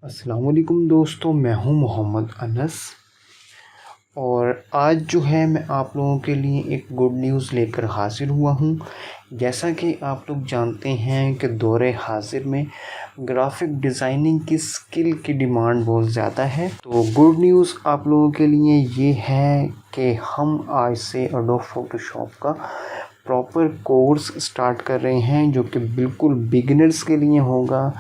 अस्सलाम वालेकुम दोस्तों, मैं हूं मोहम्मद अनस और आज जो है मैं आप लोगों के लिए एक गुड न्यूज़ लेकर हाज़िर हुआ हूं। जैसा कि आप लोग जानते हैं कि दौरे हाज़िर में ग्राफ़िक डिज़ाइनिंग की स्किल की डिमांड बहुत ज़्यादा है। तो गुड न्यूज़ आप लोगों के लिए ये है कि हम आज से एडोब फ़ोटोशॉप का प्रॉपर कोर्स स्टार्ट कर रहे हैं जो कि बिल्कुल बिगिनर्स के लिए होगा।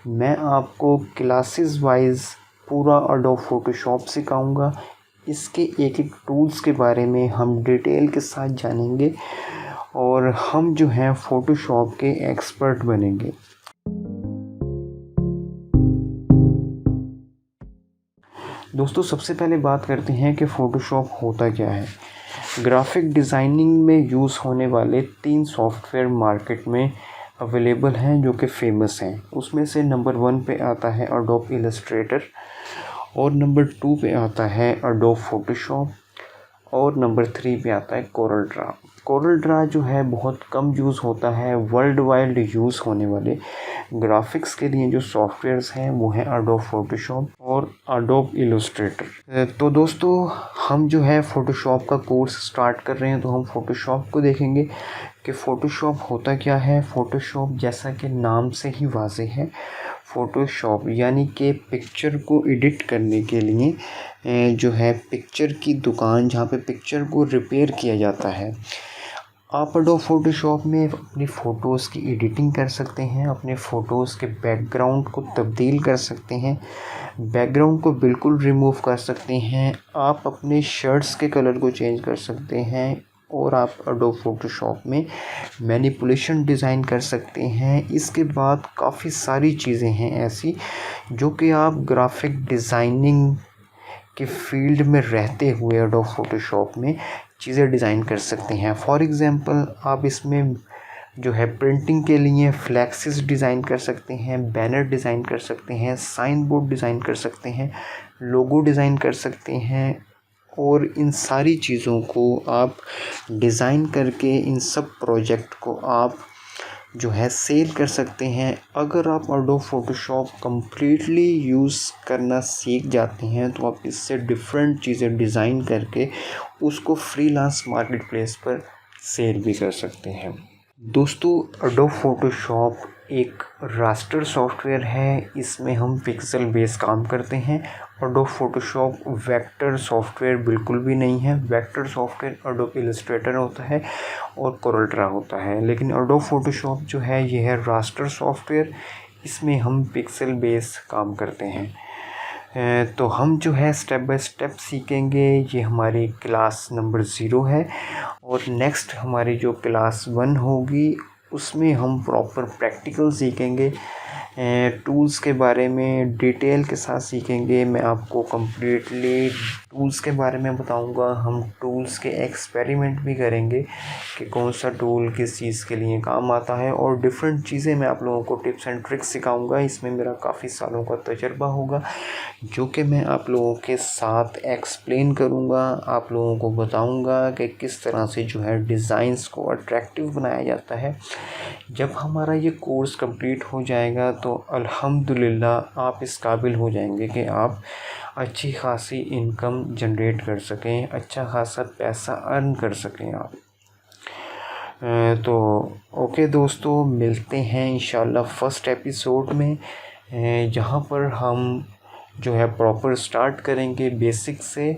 मैं आपको क्लासेस वाइज पूरा एडोब फ़ोटोशॉप सिखाऊंगा। इसके एक एक टूल्स के बारे में हम डिटेल के साथ जानेंगे और हम जो हैं फ़ोटोशॉप के एक्सपर्ट बनेंगे। दोस्तों, सबसे पहले बात करते हैं कि फ़ोटोशॉप होता क्या है। ग्राफ़िक डिज़ाइनिंग में यूज़ होने वाले 3 सॉफ्टवेयर मार्केट में अवेलेबल हैं जो कि फ़ेमस हैं। उसमें से नंबर 1 पे आता है एडोब इलस्ट्रेटर और नंबर 2 पे आता है एडोब फ़ोटोशॉप और नंबर 3 पे आता है कोरल ड्रा। कोरल ड्रा जो है बहुत कम यूज़ होता है। वर्ल्ड वाइड यूज़ होने वाले ग्राफिक्स के लिए जो सॉफ्टवेयर्स हैं वो हैं एडोब फ़ोटोशॉप और एडोब इलस्ट्रेटर। तो दोस्तों, हम जो है फ़ोटोशॉप का कोर्स स्टार्ट कर रहे हैं तो हम फ़ोटोशॉप को देखेंगे कि फ़ोटोशॉप होता क्या है। फ़ोटोशॉप जैसा कि नाम से ही वाज़ेह है, फ़ोटोशॉप यानी कि पिक्चर को एडिट करने के लिए जो है पिक्चर की दुकान जहाँ पे पिक्चर को रिपेयर किया जाता है। आप एडोब फ़ोटोशॉप में अपनी फ़ोटोज़ की एडिटिंग कर सकते हैं, अपने फ़ोटोज़ के बैकग्राउंड को तब्दील कर सकते हैं, बैकग्राउंड को बिल्कुल रिमूव कर सकते हैं, आप अपने शर्ट्स के कलर को चेंज कर सकते हैं और आप एडोब फ़ोटोशॉप में मैनिपुलेशन डिज़ाइन कर सकते हैं। इसके बाद काफ़ी सारी चीज़ें हैं ऐसी जो कि आप ग्राफ़िक डिज़ाइनिंग के फील्ड में रहते हुए एडोब फ़ोटोशॉप में चीज़ें डिज़ाइन कर सकते हैं। फॉर एग्ज़ाम्पल, आप इसमें जो है प्रिंटिंग के लिए फ्लेक्सेस डिज़ाइन कर सकते हैं, बैनर डिज़ाइन कर सकते हैं, साइन बोर्ड डिज़ाइन कर सकते हैं, लोगो डिज़ाइन कर सकते हैं और इन सारी चीज़ों को आप डिज़ाइन करके इन सब प्रोजेक्ट को आप जो है सेल कर सकते हैं। अगर आप एडोब फ़ोटोशॉप कम्प्लीटली यूज़ करना सीख जाते हैं तो आप इससे डिफरेंट चीज़ें डिज़ाइन करके उसको फ्रीलांस मार्केट प्लेस पर सेल भी कर सकते हैं। दोस्तों, एडोब फ़ोटोशॉप एक रास्टर सॉफ्टवेयर है। इसमें हम पिक्सल बेस काम करते हैं। एडोब फ़ोटोशॉप वेक्टर सॉफ्टवेयर बिल्कुल भी नहीं है। वेक्टर सॉफ्टवेयर एडोब इलस्ट्रेटर होता है और कोरल ड्रा होता है, लेकिन एडोब फ़ोटोशॉप जो है ये है रास्टर सॉफ्टवेयर। इसमें हम पिक्सल बेस काम करते हैं। तो हम जो है स्टेप बाय स्टेप सीखेंगे। ये हमारी क्लास नंबर 0 है और नेक्स्ट हमारी जो क्लास 1 होगी उसमें हम प्रॉपर प्रैक्टिकल सीखेंगे। टूल्स के बारे में डिटेल के साथ सीखेंगे। मैं आपको कम्प्लीटली टूल्स के बारे में बताऊंगा। हम टूल्स के एक्सपेरिमेंट भी करेंगे कि कौन सा टूल किस चीज़ के लिए काम आता है और डिफरेंट चीज़ें मैं आप लोगों को टिप्स एंड ट्रिक्स सिखाऊंगा। इसमें मेरा काफ़ी सालों का तजुर्बा होगा जो कि मैं आप लोगों के साथ एक्सप्लेन करूंगा। आप लोगों को बताऊंगा कि किस तरह से जो है डिज़ाइंस को अट्रैक्टिव बनाया जाता है। जब हमारा ये कोर्स कंप्लीट हो जाएगा तो अल्हम्दुलिल्लाह आप इस काबिल हो जाएंगे कि आप अच्छी खासी इनकम जनरेट कर सकें, अच्छा खासा पैसा अर्न कर सकें आप। तो ओके दोस्तों, मिलते हैं इंशाल्लाह फर्स्ट एपिसोड में जहाँ पर हम जो है प्रॉपर स्टार्ट करेंगे बेसिक से।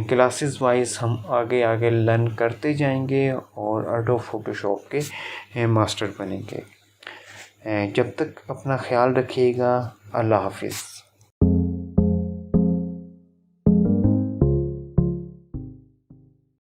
क्लासेस वाइज हम आगे आगे लर्न करते जाएंगे और एडोब फ़ोटोशॉप के मास्टर बनेंगे। जब तक अपना ख्याल रखिएगा। अल्लाह हाफिज़।